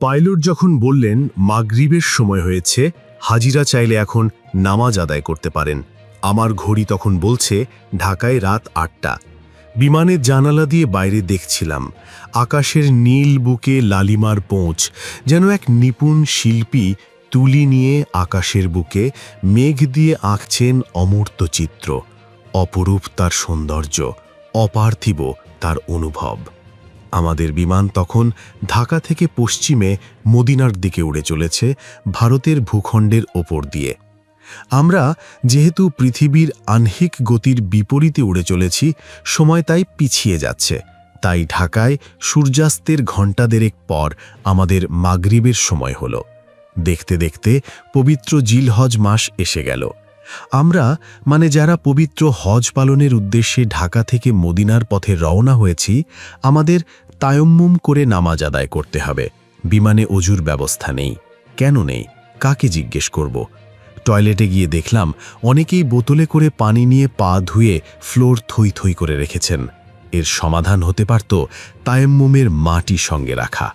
Pilot যখন বললেন মাগরিবের সময় হয়েছে, হাজিরা চাইলে এখন নামাজ আদায় করতে পারেন, আমার ঘড়ি তখন বলছে ঢাকায় রাত ৮টা। বিমানের জানালা দিয়ে বাইরে দেখছিলাম আকাশের নীল বুকে লালিমার পৌঁছ, যেন এক নিপুণ শিল্পী তুলি নিয়ে আকাশের বুকে মেঘ দিয়ে আঁকছেন অমূর্ত চিত্র। অপরূপ তার সৌন্দর্য, অপার্থিব তার অনুভব। আমাদের বিমান তখন ঢাকা থেকে পশ্চিমে মদিনার দিকে উড়ে চলেছে, ভারতের ভূখণ্ডের ওপর দিয়ে। আমরা যেহেতু পৃথিবীর আহ্নিক গতির বিপরীতে উড়ে চলেছি, সময় তাই পিছিয়ে যাচ্ছে। তাই ঢাকায় সূর্যাস্তের ঘণ্টা দেড়েক পর আমাদের মাগরিবের সময় হলো। দেখতে দেখতে পবিত্র জিলহজ মাস এসে গেল। আমরা যারা পবিত্র হজ পালনের উদ্দেশ্যে ঢাকা থেকে মদিনার পথে রওনা হয়েছি, আমাদের তায়াম্মুম করে নামাজ আদায় করতে হবে। বিমানে অজুর ব্যবস্থা নেই। কেন নেই? কাকে জিজ্ঞেস করব? টয়লেটে গিয়ে দেখলাম অনেকেই বোতলে করে পানি নিয়ে পা ধুয়ে ফ্লোর থই থই করে রেখেছেন। এর সমাধান হতে পারত তায়াম্মুমের মাটি সঙ্গে রাখা।